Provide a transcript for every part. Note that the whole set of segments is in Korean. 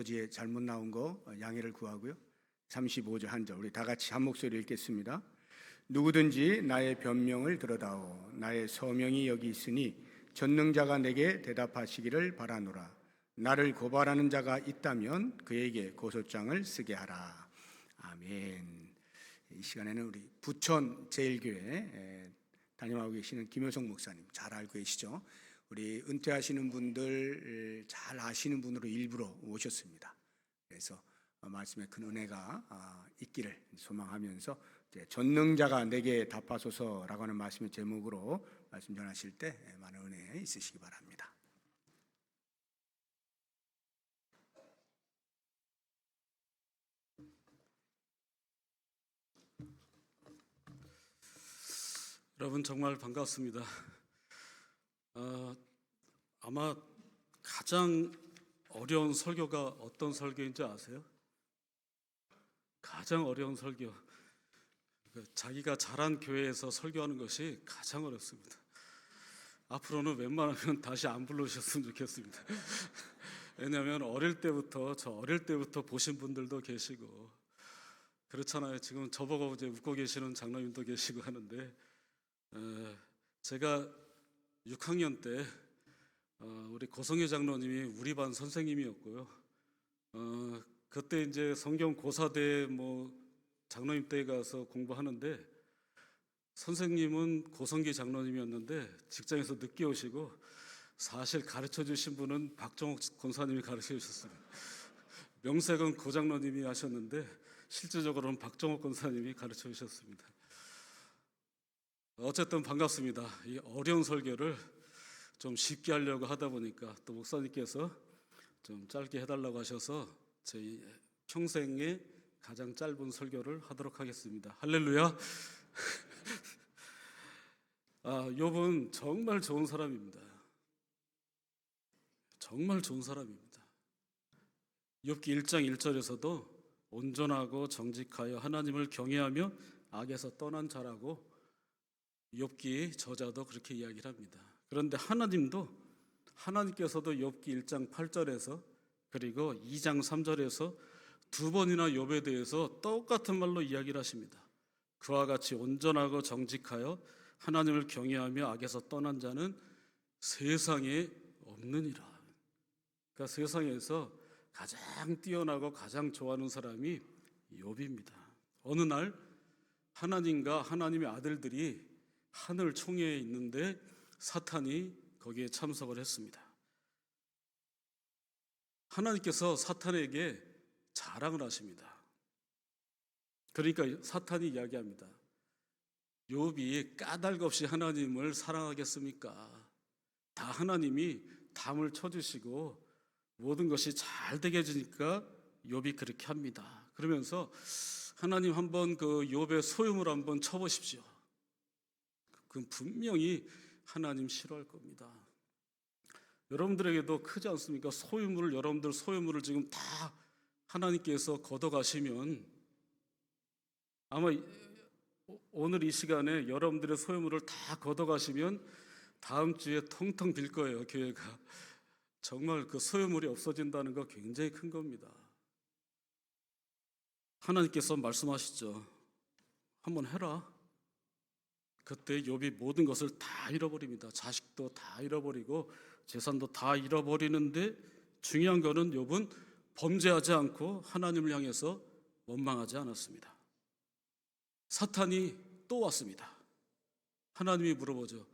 어지에 잘못 나온 거 양해를 구하고요. 35절 한 절 우리 다 같이 한 목소리 읽겠습니다. 누구든지 나의 변명을 들어다오 나의 서명이 여기 있으니 전능자가 내게 대답하시기를 바라노라. 나를 고발하는 자가 있다면 그에게 고소장을 쓰게 하라. 아멘. 이 시간에는 우리 부천 제일교회 담임하고 계시는 김효성 목사님 잘 알고 계시죠? 우리 은퇴하시는 분들 잘 아시는 분으로 일부러 오셨습니다. 그래서 말씀에 큰 은혜가 있기를 소망하면서 전능자가 내게 답하소서라고 하는 말씀의 제목으로 말씀 전하실 때 많은 은혜 있으시기 바랍니다. 여러분 정말 반갑습니다. 아마 가장 어려운 설교가 어떤 설교인지 아세요? 가장 어려운 설교. 자기가 자란 교회에서 설교하는 것이 가장 어렵습니다. 앞으로는 웬만하면 다시 안 불러주셨으면 좋겠습니다. 왜냐하면 저 어릴 때부터 보신 분들도 계시고 그렇잖아요. 지금 저보고 이제 웃고 계시는 장로님도 계시고 하는데 제가 6학년 때 우리 고성희 장로님이 우리 반 선생님이었고요. 그때 이제 성경 고사대 장로님 때 가서 공부하는데 선생님은 고성기 장로님이었는데 직장에서 늦게 오시고 사실 가르쳐 주신 분은 박정옥 권사님이 가르쳐 주셨습니다. 명색은 고 장로님이 하셨는데 실제적으로는 박정옥 권사님이 가르쳐 주셨습니다. 어쨌든 반갑습니다. 이 어려운 설교를 좀 쉽게 하려고 하다 보니까 또 목사님께서 좀 짧게 해달라고 하셔서 저희 평생의 가장 짧은 설교를 하도록 하겠습니다. 할렐루야. 욥은 정말 좋은 사람입니다. 정말 좋은 사람입니다. 욥기 1장 1절에서도 온전하고 정직하여 하나님을 경외하며 악에서 떠난 자라고 욥기 저자도 그렇게 이야기를 합니다. 그런데 하나님께서도 욥기 1장 8절에서 그리고 2장 3절에서 두 번이나 욥에 대해서 똑같은 말로 이야기를 하십니다. 그와 같이 온전하고 정직하여 하나님을 경외하며 악에서 떠난 자는 세상에 없느니라. 그러니까 세상에서 가장 뛰어나고 가장 좋아하는 사람이 욥입니다. 어느 날 하나님과 하나님의 아들들이 하늘 총회에 있는데 사탄이 거기에 참석을 했습니다. 하나님께서 사탄에게 자랑을 하십니다. 그러니까 사탄이 이야기합니다. 욥이 까닭 없이 하나님을 사랑하겠습니까? 다 하나님이 담을 쳐주시고 모든 것이 잘 되게 해주니까 욥이 그렇게 합니다. 그러면서 하나님 한번 그 욥의 소유물 한번 쳐보십시오. 그건 분명히 하나님 싫어할 겁니다. 여러분들에게도 크지 않습니까? 여러분들 소유물을 지금 다 하나님께서 걷어가시면 아마 오늘 이 시간에 여러분들의 소유물을 다 걷어가시면 다음 주에 텅텅 빌 거예요, 교회가. 정말 그 소유물이 없어진다는 거 굉장히 큰 겁니다. 하나님께서 말씀하시죠. 한번 해라. 그때 욥이 모든 것을 다 잃어버립니다. 자식도 다 잃어버리고 재산도 다 잃어버리는데 중요한 거는 욥은 범죄하지 않고 하나님을 향해서 원망하지 않았습니다. 사탄이 또 왔습니다. 하나님이 물어보죠.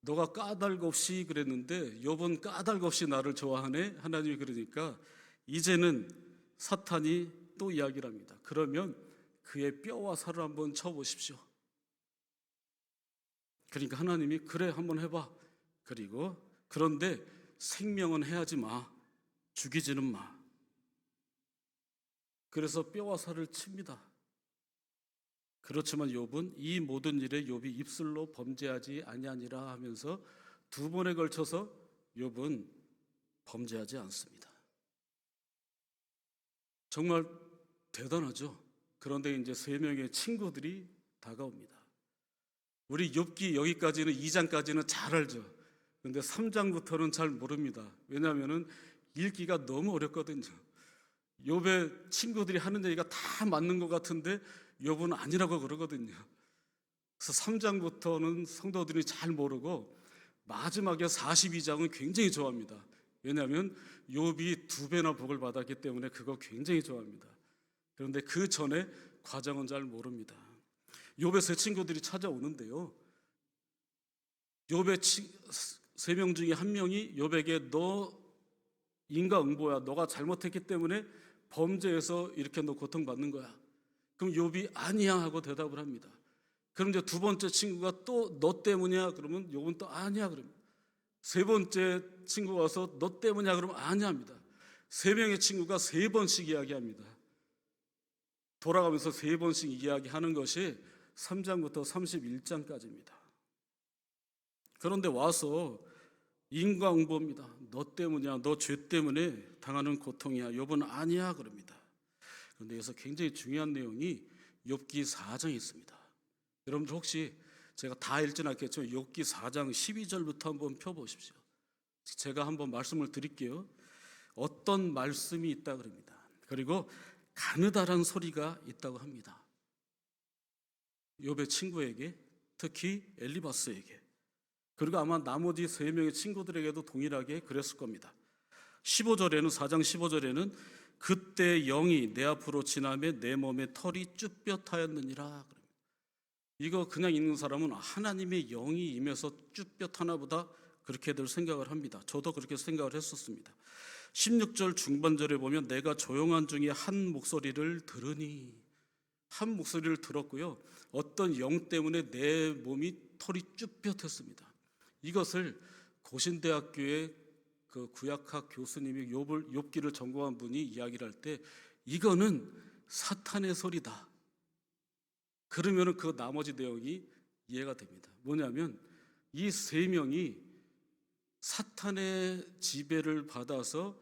너가 까닭 없이 그랬는데 욥은 까닭 없이 나를 좋아하네? 하나님이 그러니까 이제는 사탄이 또 이야기를 합니다. 그러면 그의 뼈와 살을 한번 쳐보십시오. 그러니까 하나님이 그래 한번 해봐. 그런데 생명은 해하지 마. 죽이지는 마. 그래서 뼈와 살을 칩니다. 그렇지만 욥은 이 모든 일에 욥이 입술로 범죄하지 아니하니라 하면서 두 번에 걸쳐서 욥은 범죄하지 않습니다. 정말 대단하죠. 그런데 이제 세 명의 친구들이 다가옵니다. 우리 욥기 여기까지는 2장까지는 잘 알죠. 그런데 3장부터는 잘 모릅니다. 왜냐하면 읽기가 너무 어렵거든요. 욥의 친구들이 하는 얘기가 다 맞는 것 같은데 욥은 아니라고 그러거든요. 그래서 3장부터는 성도들이 잘 모르고 마지막에 42장은 굉장히 좋아합니다. 왜냐하면 욥이 2배나 복을 받았기 때문에 그거 굉장히 좋아합니다. 그런데 그 전에 과정은 잘 모릅니다. 욥의 세 친구들이 찾아오는데요. 욥의 3명 중에 한 명이 욥에게 너 인과응보야. 너가 잘못했기 때문에 범죄해서 이렇게 너 고통받는 거야. 그럼 욥이 아니야 하고 대답을 합니다. 그럼 이제 두 번째 친구가 또 너 때문이야. 그러면 욥은 또 아니야. 그러면 세 번째 친구가 와서 너 때문이야. 그러면 아니야 합니다. 3명의 친구가 3번씩 이야기합니다. 돌아가면서 3번씩 이야기하는 것이 3장부터 31장까지입니다. 그런데 와서 인과응보입니다. 너 때문이야. 너 죄 때문에 당하는 고통이야. 욥은 아니야 그럽니다. 그런데 여기서 굉장히 중요한 내용이 욥기 4장에 있습니다. 여러분들 혹시 제가 다 읽지는 않겠지만 욥기 4장 12절부터 한번 펴보십시오. 제가 한번 말씀을 드릴게요. 어떤 말씀이 있다 그럽니다. 그리고 가느다란 소리가 있다고 합니다. 욥의 친구에게, 특히 엘리바스에게, 그리고 아마 나머지 3명의 친구들에게도 동일하게 그랬을 겁니다. 15절에는 4장 15절에는 그때 영이 내 앞으로 지나매 내 몸에 털이 쭈뼛하였느니라. 이거 그냥 읽는 사람은 하나님의 영이 임해서 쭈뼛하나 보다 그렇게들 생각을 합니다. 저도 그렇게 생각을 했었습니다. 16절 중반절에 보면 내가 조용한 중에 한 목소리를 들으니, 한 목소리를 들었고요. 어떤 영 때문에 내 몸이 털이 쭈뼛했습니다. 이것을 고신대학교의 그 구약학 교수님이 욥기를 전공한 분이 이야기를 할 때 이거는 사탄의 소리다. 그러면 그 나머지 내용이 이해가 됩니다. 뭐냐면 이 3명이 사탄의 지배를 받아서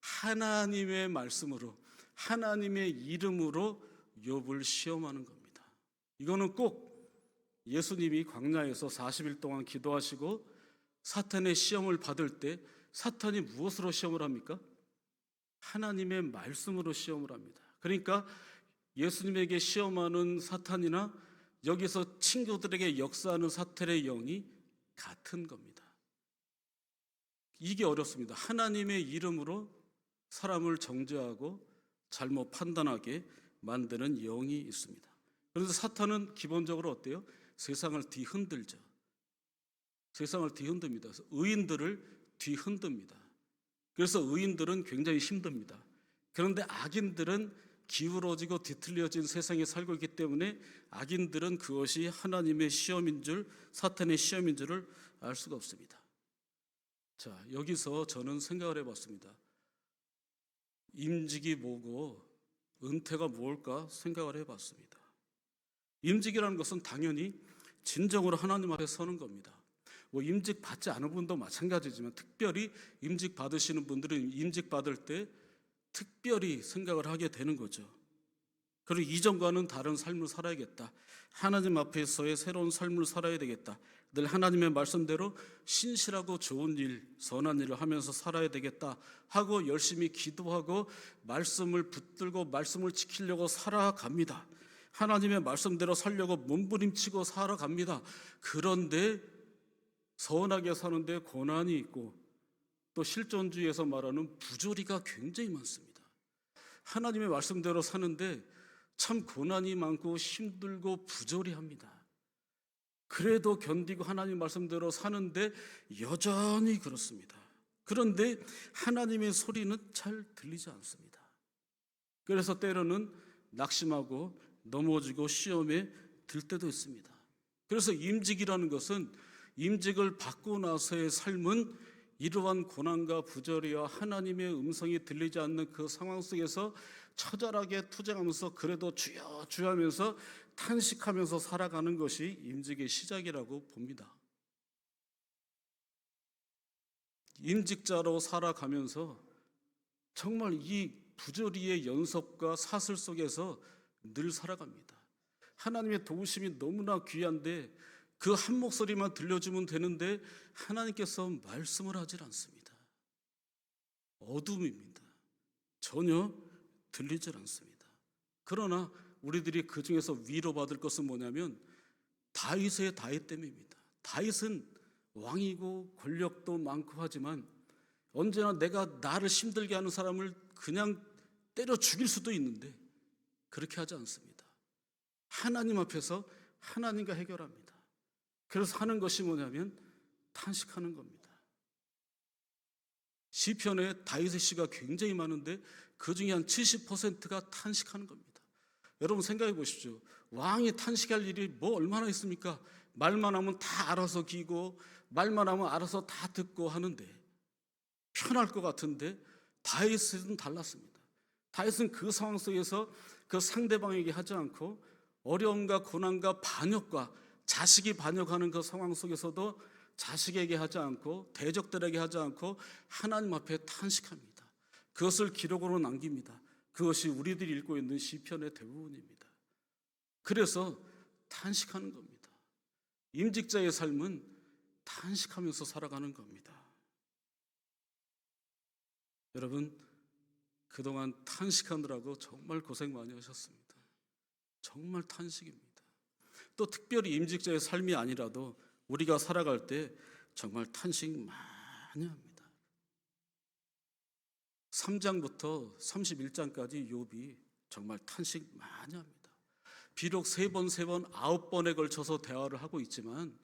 하나님의 말씀으로, 하나님의 이름으로 욥을 시험하는 겁니다. 이거는 꼭 예수님이 광야에서 40일 동안 기도하시고 사탄의 시험을 받을 때 사탄이 무엇으로 시험을 합니까? 하나님의 말씀으로 시험을 합니다. 그러니까 예수님에게 시험하는 사탄이나 여기서 친구들에게 역사하는 사탄의 영이 같은 겁니다. 이게 어렵습니다. 하나님의 이름으로 사람을 정죄하고 잘못 판단하게 만드는 영이 있습니다. 그런데 사탄은 기본적으로 어때요? 세상을 뒤흔들죠. 세상을 뒤흔듭니다. 의인들을 뒤흔듭니다. 그래서 의인들은 굉장히 힘듭니다. 그런데 악인들은 기울어지고 뒤틀려진 세상에 살고 있기 때문에 악인들은 그것이 하나님의 시험인 줄, 사탄의 시험인 줄을 알 수가 없습니다. 자, 여기서 저는 생각을 해봤습니다. 임직이 뭐고 은퇴가 뭘까 생각을 해봤습니다. 임직이라는 것은 당연히 진정으로 하나님 앞에 서는 겁니다. 뭐 임직 받지 않은 분도 마찬가지지만 특별히 임직 받으시는 분들은 임직 받을 때 특별히 생각을 하게 되는 거죠. 그리고 이전과는 다른 삶을 살아야겠다. 하나님 앞에서의 새로운 삶을 살아야 되겠다. 늘 하나님의 말씀대로 신실하고 좋은 일, 선한 일을 하면서 살아야 되겠다 하고 열심히 기도하고 말씀을 붙들고 말씀을 지키려고 살아갑니다. 하나님의 말씀대로 살려고 몸부림치고 살아갑니다. 그런데 선하게 사는데 고난이 있고 또 실존주의에서 말하는 부조리가 굉장히 많습니다. 하나님의 말씀대로 사는데 참 고난이 많고 힘들고 부조리합니다. 그래도 견디고 하나님 말씀대로 사는데 여전히 그렇습니다. 그런데 하나님의 소리는 잘 들리지 않습니다. 그래서 때로는 낙심하고 넘어지고 시험에 들 때도 있습니다. 그래서 임직이라는 것은 임직을 받고 나서의 삶은 이러한 고난과 부조리와 하나님의 음성이 들리지 않는 그 상황 속에서 처절하게 투쟁하면서 그래도 주여 주여 하면서 탄식하면서 살아가는 것이 임직의 시작이라고 봅니다. 임직자로 살아가면서 정말 이 부조리의 연속과 사슬 속에서 늘 살아갑니다. 하나님의 도우심이 너무나 귀한데 그 한 목소리만 들려주면 되는데 하나님께서 말씀을 하질 않습니다. 어둠입니다. 전혀 들리질 않습니다. 그러나 우리들이 그 중에서 위로받을 것은 뭐냐면 다윗의 다윗됨입니다. 다윗은 왕이고 권력도 많고 하지만 언제나 내가 나를 힘들게 하는 사람을 그냥 때려 죽일 수도 있는데 그렇게 하지 않습니다. 하나님 앞에서 하나님과 해결합니다. 그래서 하는 것이 뭐냐면 탄식하는 겁니다. 시편에 다윗의 시가 굉장히 많은데 그 중에 한 70%가 탄식하는 겁니다. 여러분 생각해 보십시오. 왕이 탄식할 일이 뭐 얼마나 있습니까? 말만 하면 다 알아서 기고 말만 하면 알아서 다 듣고 하는데 편할 것 같은데 다윗은 달랐습니다. 다윗은 그 상황 속에서 그 상대방에게 하지 않고 어려움과 고난과 반역과 자식이 반역하는 그 상황 속에서도 자식에게 하지 않고 대적들에게 하지 않고 하나님 앞에 탄식합니다. 그것을 기록으로 남깁니다. 그것이 우리들이 읽고 있는 시편의 대부분입니다. 그래서 탄식하는 겁니다. 임직자의 삶은 탄식하면서 살아가는 겁니다. 여러분, 그동안 탄식하느라고 정말 고생 많이 하셨습니다. 정말 탄식입니다. 또 특별히 임직자의 삶이 아니라도 우리가 살아갈 때 정말 탄식 많이 합니다. 3장부터 31장까지 욥이 정말 탄식 많이 합니다. 비록 3번, 9번에 걸쳐서 대화를 하고 있지만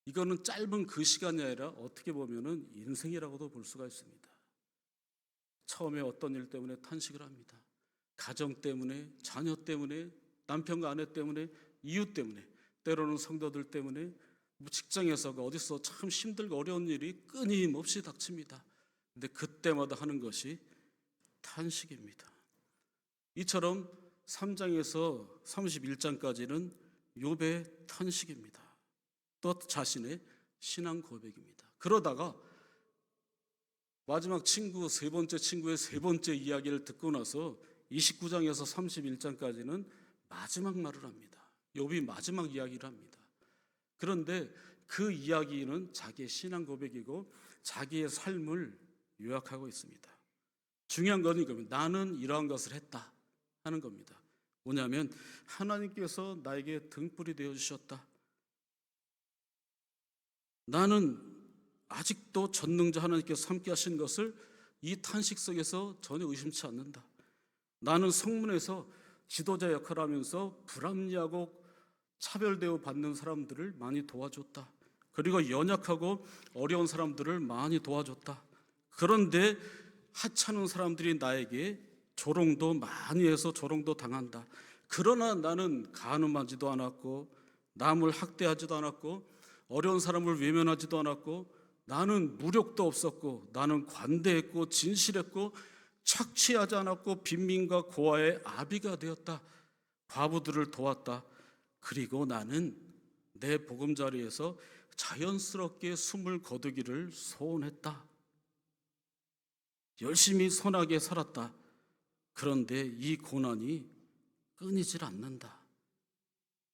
이거는 짧은 그 시간이 아니라 어떻게 보면은 인생이라고도 볼 수가 있습니다. 처음에 어떤 일 때문에 탄식을 합니다. 가정 때문에, 자녀 때문에, 남편과 아내 때문에, 이웃 때문에, 때로는 성도들 때문에, 직장에서 어디서 참 힘들고 어려운 일이 끊임없이 닥칩니다. 근데 그때마다 하는 것이 탄식입니다. 이처럼 3장에서 31장까지는 욥의 탄식입니다. 또 자신의 신앙 고백입니다. 그러다가 마지막 친구, 세 번째 친구의 세 번째 이야기를 듣고 나서 29장에서 31장까지는 마지막 말을 합니다. 욥이 마지막 이야기를 합니다. 그런데 그 이야기는 자기의 신앙 고백이고 자기의 삶을 요약하고 있습니다. 중요한 건 이겁니다. 나는 이러한 것을 했다 하는 겁니다. 뭐냐면 하나님께서 나에게 등불이 되어주셨다. 나는 아직도 전능자 하나님께서 함께 하신 것을 이 탄식 속에서 전혀 의심치 않는다. 나는 성문에서 지도자 역할을 하면서 불합리하고 차별대우 받는 사람들을 많이 도와줬다. 그리고 연약하고 어려운 사람들을 많이 도와줬다. 그런데 하찮은 사람들이 나에게 조롱도 많이 해서 조롱도 당한다. 그러나 나는 간음하지도 않았고 남을 학대하지도 않았고 어려운 사람을 외면하지도 않았고 나는 무력도 없었고 나는 관대했고 진실했고 착취하지 않았고 빈민과 고아의 아비가 되었다. 과부들을 도왔다. 그리고 나는 내 보금자리에서 자연스럽게 숨을 거두기를 소원했다. 열심히 선하게 살았다. 그런데 이 고난이 끊이질 않는다.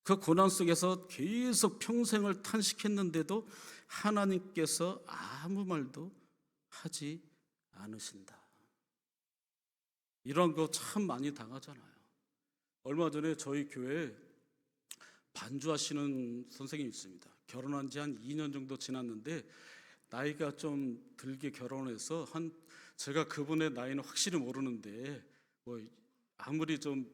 그 고난 속에서 계속 평생을 탄식했는데도 하나님께서 아무 말도 하지 않으신다. 이런 거 참 많이 당하잖아요. 얼마 전에 저희 교회에 반주하시는 선생님이 있습니다. 결혼한 지 한 2년 정도 지났는데 나이가 좀 들게 결혼해서 제가 그분의 나이는 확실히 모르는데 뭐 아무리 좀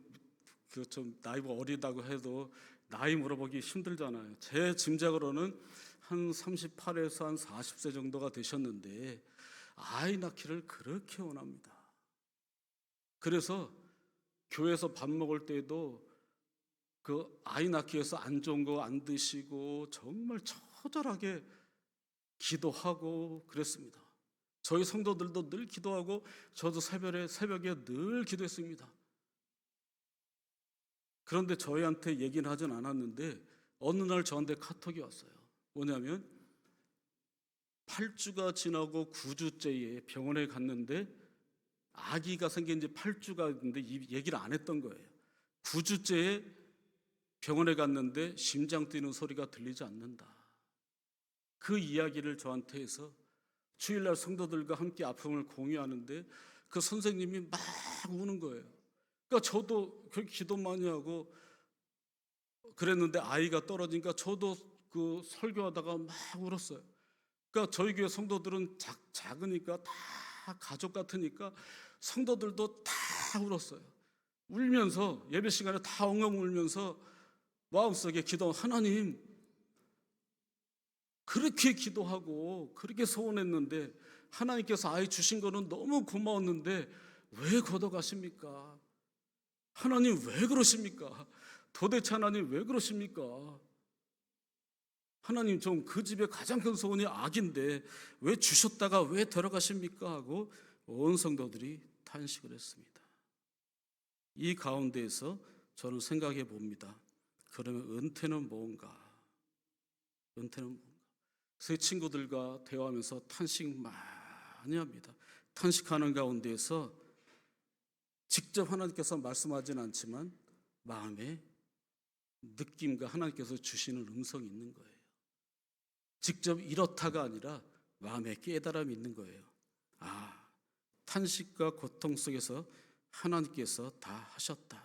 나이가 어리다고 해도 나이 물어보기 힘들잖아요. 제 짐작으로는 한 38에서 한 40세 정도가 되셨는데 아이 낳기를 그렇게 원합니다. 그래서 교회에서 밥 먹을 때도 그 아이 낳기 위해서 안 좋은 거 안 드시고 정말 처절하게 기도하고 그랬습니다. 저희 성도들도 늘 기도하고 저도 새벽에 늘 기도했습니다. 그런데 저희한테 얘기는 하진 않았는데 어느 날 저한테 카톡이 왔어요. 뭐냐면 8주가 지나고 9주째에 병원에 갔는데 아기가 생긴 지 8주가 됐는데 이 얘기를 안 했던 거예요. 9주째에 병원에 갔는데 심장 뛰는 소리가 들리지 않는다. 그 이야기를 저한테 해서 주일날 성도들과 함께 아픔을 공유하는데 그 선생님이 막 우는 거예요. 그러니까 저도 그렇게 기도 많이 하고 그랬는데 아이가 떨어지니까 저도 그 설교하다가 막 울었어요. 그러니까 저희 교회 성도들은 작으니까 다 가족 같으니까 성도들도 다 울었어요. 울면서 예배 시간에 다 엉엉 울면서 마음속에 기도, 하나님 그렇게 기도하고 그렇게 소원했는데 하나님께서 아이 주신 거는 너무 고마웠는데 왜 걷어가십니까? 하나님 왜 그러십니까? 도대체 하나님 왜 그러십니까? 하나님 좀 그 집의 가장 큰 소원이 아기인데 왜 주셨다가 왜 데려가십니까? 하고 온 성도들이 탄식을 했습니다. 이 가운데에서 저는 생각해 봅니다. 그러면 은퇴는 뭔가? 은퇴는 뭔가? 새 친구들과 대화하면서 탄식 많이 합니다. 탄식하는 가운데에서 직접 하나님께서 말씀하지는 않지만 마음에 느낌과 하나님께서 주시는 음성이 있는 거예요. 직접 이렇다가 아니라 마음에 깨달음이 있는 거예요. 아, 탄식과 고통 속에서 하나님께서 다 하셨다.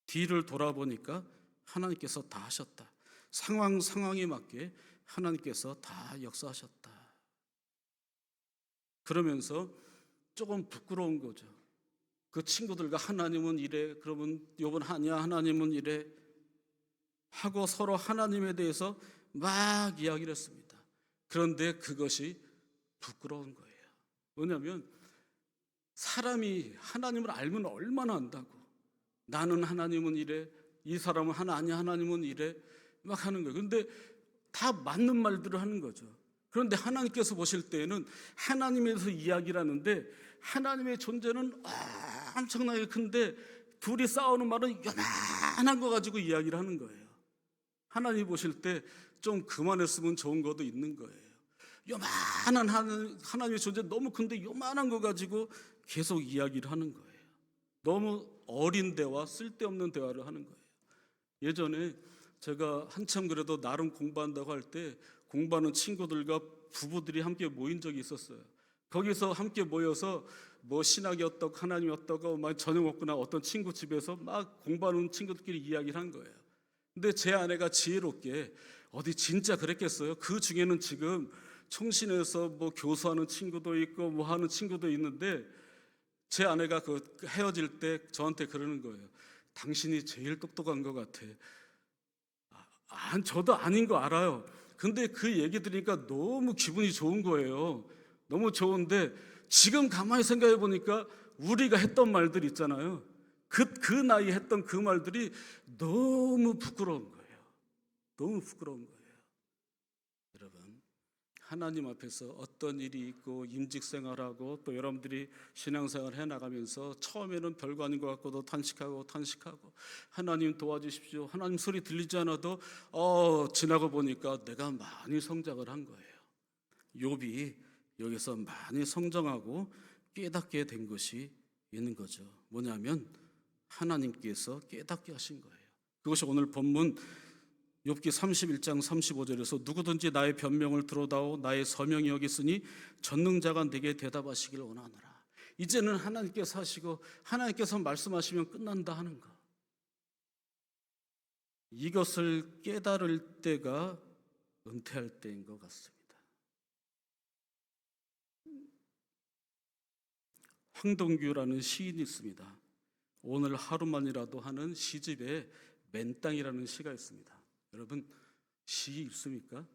뒤를 돌아보니까 하나님께서 다 하셨다. 상황에 맞게 하나님께서 다 역사하셨다. 그러면서 조금 부끄러운 거죠. 그 친구들과 하나님은 이래, 그러면 요번 아니야, 하나님은 이래 하고 서로 하나님에 대해서 막 이야기를 했습니다. 그런데 그것이 부끄러운 거예요. 왜냐하면 사람이 하나님을 알면 얼마나 안다고. 나는 하나님은 이래, 이 사람은 아니야, 하나님은 이래 막 하는 거예요. 그런데 다 맞는 말들을 하는 거죠. 그런데 하나님께서 보실 때에는 하나님에 대해서 이야기를 하는데 하나님의 존재는 엄청나게 큰데 둘이 싸우는 말은 요만한 거 가지고 이야기를 하는 거예요. 하나님 보실 때 좀 그만했으면 좋은 것도 있는 거예요. 요만한 하나님의 존재 너무 큰데 요만한 거 가지고 계속 이야기를 하는 거예요. 너무 어린 대화, 쓸데없는 대화를 하는 거예요. 예전에 제가 한참 그래도 나름 공부한다고 할 때 공부하는 친구들과 부부들이 함께 모인 적이 있었어요. 거기서 함께 모여서 뭐 신학이 어떻고 하나님이 어떻고 막 저녁 먹거나 어떤 친구 집에서 막 공부하는 친구들끼리 이야기를 한 거예요. 근데 제 아내가 지혜롭게 어디 진짜 그랬겠어요? 그 중에는 지금 총신에서 뭐 교수하는 친구도 있고 뭐 하는 친구도 있는데 제 아내가 그 헤어질 때 저한테 그러는 거예요. 당신이 제일 똑똑한 것 같아. 저도 아닌 거 알아요. 근데 그 얘기 들으니까 너무 기분이 좋은 거예요. 너무 좋은데 지금 가만히 생각해 보니까 우리가 했던 말들 있잖아요. 그 나이에 했던 그 말들이 너무 부끄러운 거예요. 너무 부끄러운 거예요. 여러분, 하나님 앞에서 어떤 일이 있고 임직생활하고 또 여러분들이 신앙생활 해나가면서 처음에는 별거 아닌 것 같고도 탄식하고 하나님 도와주십시오. 하나님 소리 들리지 않아도 지나고 보니까 내가 많이 성장을 한 거예요. 욥이 여기서 많이 성장하고 깨닫게 된 것이 있는 거죠. 뭐냐면 하나님께서 깨닫게 하신 거예요. 그것이 오늘 본문 욥기 31장 35절에서 누구든지 나의 변명을 들어다오 나의 서명이 여기 있으니 전능자가 내게 대답하시길 원하노라. 이제는 하나님께서 하시고 하나님께서 말씀하시면 끝난다 하는 것. 이것을 깨달을 때가 은퇴할 때인 것 같습니다. 황동규라는 시인이 있습니다. 오늘 하루만이라도 하는 시집에 맨땅이라는 시가 있습니다. 여러분 시 있습니까?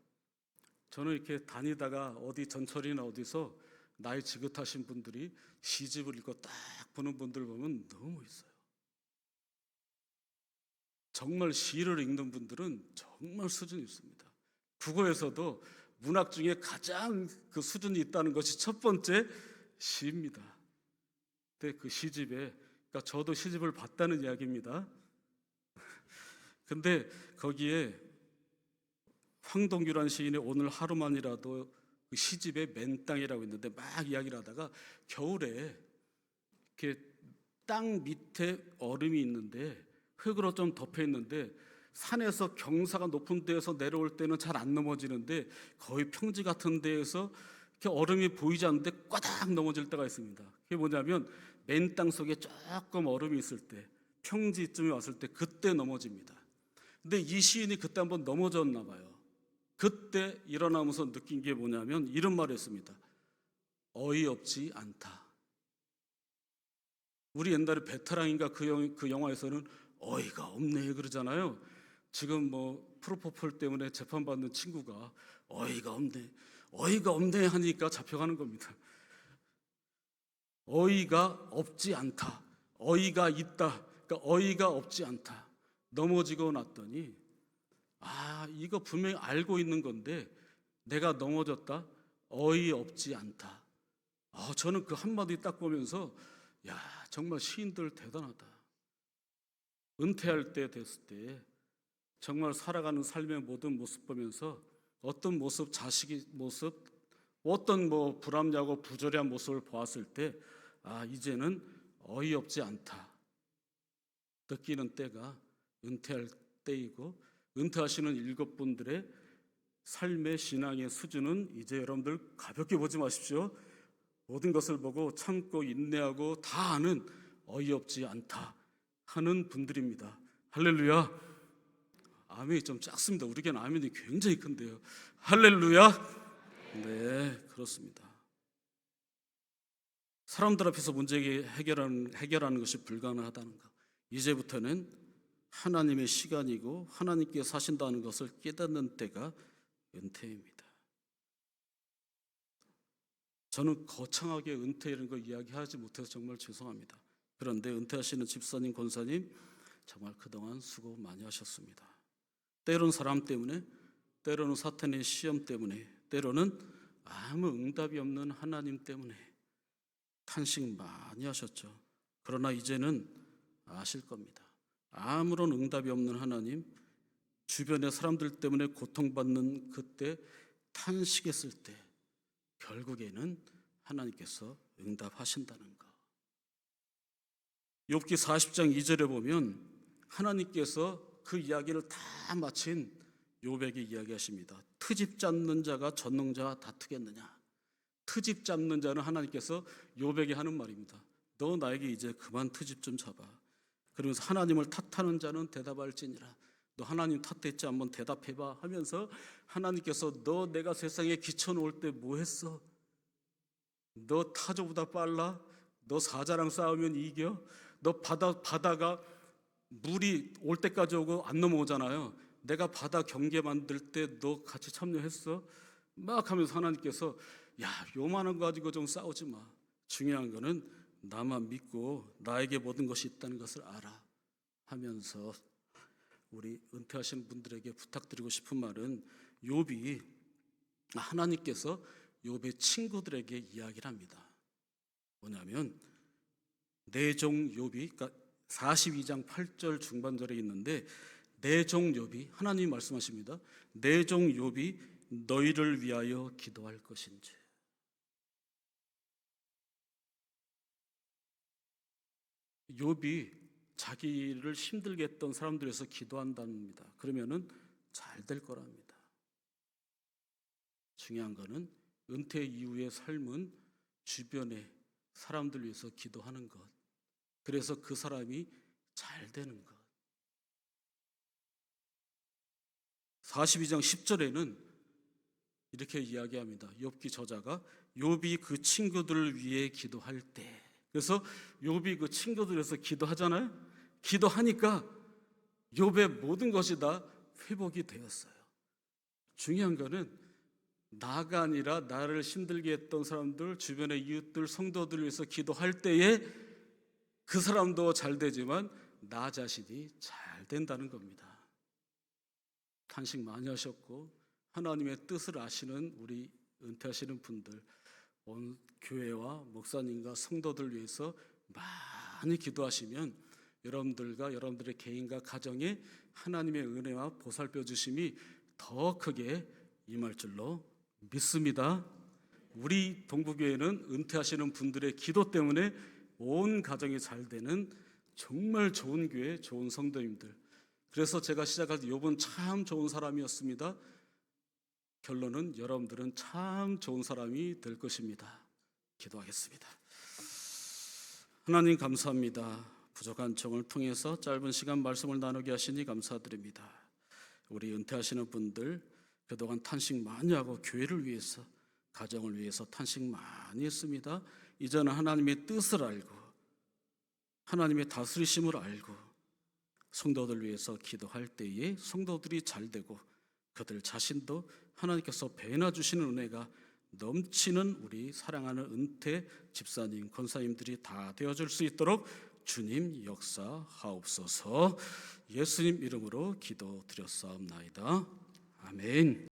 저는 이렇게 다니다가 어디 전철이나 어디서 나이 지긋하신 분들이 시집을 읽고 딱 보는 분들 보면 너무 있어요. 정말 시를 읽는 분들은 정말 수준이 있습니다. 국어에서도 문학 중에 가장 그 수준이 있다는 것이 첫 번째 시입니다. 근데 그 시집에, 그러니까 저도 시집을 봤다는 이야기입니다. 근데 거기에 황동규라는 시인의 오늘 하루만이라도 그 시집에 맨땅이라고 있는데 막 이야기를 하다가 겨울에 이렇게 땅 밑에 얼음이 있는데 흙으로 좀 덮여 있는데 산에서 경사가 높은 데에서 내려올 때는 잘 안 넘어지는데 거의 평지 같은 데에서 이렇게 얼음이 보이지 않는데 꽈닥 넘어질 때가 있습니다. 그게 뭐냐면 맨 땅 속에 조금 얼음이 있을 때, 평지쯤에 왔을 때 그때 넘어집니다. 근데 이 시인이 그때 한번 넘어졌나 봐요. 그때 일어나면서 느낀 게 뭐냐면 이런 말을 했습니다. 어이없지 않다. 우리 옛날에 베테랑인가 그 영화에서는 어이가 없네 그러잖아요. 지금 뭐 프로포폴 때문에 재판받는 친구가 어이가 없네 하니까 잡혀가는 겁니다. 어이가 없지 않다. 어이가 있다. 그러니까 어이가 없지 않다. 넘어지고 났더니 이거 분명히 알고 있는 건데 내가 넘어졌다. 어이없지 않다. 저는 그 한마디 딱 보면서 정말 시인들 대단하다. 은퇴할 때 됐을 때 정말 살아가는 삶의 모든 모습 보면서 어떤 모습, 자식의 모습, 어떤 불합리하고 부조리한 모습을 보았을 때 이제는 어이없지 않다 느끼는 때가 은퇴할 때이고, 은퇴하시는 7분들의 삶의 신앙의 수준은 이제 여러분들 가볍게 보지 마십시오. 모든 것을 보고 참고 인내하고 다 아는 어이없지 않다 하는 분들입니다. 할렐루야. 아멘이 좀 작습니다. 우리에게는 아멘이 굉장히 큰데요. 할렐루야. 네, 그렇습니다. 사람들 앞에서 문제 해결하는 것이 불가능하다는 것. 이제부터는 하나님의 시간이고 하나님께 사신다는 것을 깨닫는 때가 은퇴입니다. 저는 거창하게 은퇴 이런 거 이야기하지 못해서 정말 죄송합니다. 그런데 은퇴하시는 집사님, 권사님 정말 그동안 수고 많이 하셨습니다. 때로는 사람 때문에, 때로는 사탄의 시험 때문에, 때로는 아무 응답이 없는 하나님 때문에 탄식 많이 하셨죠. 그러나 이제는 아실 겁니다. 아무런 응답이 없는 하나님, 주변의 사람들 때문에 고통받는 그때 탄식했을 때 결국에는 하나님께서 응답하신다는 것. 욥기 40장 2절에 보면 하나님께서 그 이야기를 다 마친 욥에게 이야기하십니다. 트집 잡는 자가 전능자와 다투겠느냐. 트집 잡는 자는 하나님께서 욥에게 하는 말입니다. 너 나에게 이제 그만 트집 좀 잡아. 그러면서 하나님을 탓하는 자는 대답할지니라. 너 하나님 탓했지 한번 대답해봐 하면서 하나님께서 너 내가 세상에 기쳐 놓을 때 뭐 했어? 너 타조보다 빨라? 너 사자랑 싸우면 이겨? 너 바다가 물이 올 때까지 오고 안 넘어오잖아요. 내가 바다 경계 만들 때 너 같이 참여했어? 막 하면서 하나님께서 요만한 거 가지고 좀 싸우지 마. 중요한 거는 나만 믿고 나에게 모든 것이 있다는 것을 알아 하면서 우리 은퇴하신 분들에게 부탁드리고 싶은 말은 욥이 하나님께서 욥의 친구들에게 이야기를 합니다. 뭐냐면 내 종 욥이, 그러니까 42장 8절 중반절에 있는데 내 종 욥이, 하나님이 말씀하십니다. 내 종 욥이 너희를 위하여 기도할 것인지. 욥이 자기를 힘들게 했던 사람들에서 기도한답니다. 그러면은 잘 될 거랍니다. 중요한 거는 은퇴 이후의 삶은 주변의 사람들 위해서 기도하는 것. 그래서 그 사람이 잘 되는 것. 42장 10절에는 이렇게 이야기합니다. 욥기 저자가 욥이 그 친구들을 위해 기도할 때, 그래서 욥이 그 친구들에서 기도하잖아요. 기도하니까 욥의 모든 것이 다 회복이 되었어요. 중요한 거는 나가 아니라 나를 힘들게 했던 사람들, 주변의 이웃들, 성도들 위해서 기도할 때에 그 사람도 잘 되지만 나 자신이 잘 된다는 겁니다. 탄식 많이 하셨고 하나님의 뜻을 아시는 우리 은퇴하시는 분들, 온 교회와 목사님과 성도들 위해서 많이 기도하시면 여러분들과 여러분들의 개인과 가정에 하나님의 은혜와 보살펴 주심이 더 크게 임할 줄로 믿습니다. 우리 동부교회는 은퇴하시는 분들의 기도 때문에 온 가정이 잘 되는 정말 좋은 교회, 좋은 성도님들. 그래서 제가 시작할 때 욥은 참 좋은 사람이었습니다. 결론은 여러분들은 참 좋은 사람이 될 것입니다. 기도하겠습니다. 하나님 감사합니다. 부족한 청을 통해서 짧은 시간 말씀을 나누게 하시니 감사드립니다. 우리 은퇴하시는 분들 그동안 탄식 많이 하고 교회를 위해서, 가정을 위해서 탄식 많이 했습니다. 이제는 하나님의 뜻을 알고 하나님의 다스리심을 알고 성도들 위해서 기도할 때에 성도들이 잘 되고 그들 자신도 하나님께서 배나 주시는 은혜가 넘치는 우리 사랑하는 은퇴 집사님, 권사님들이 다 되어줄 수 있도록 주님 역사하옵소서. 예수님 이름으로 기도드렸사옵나이다. 아멘.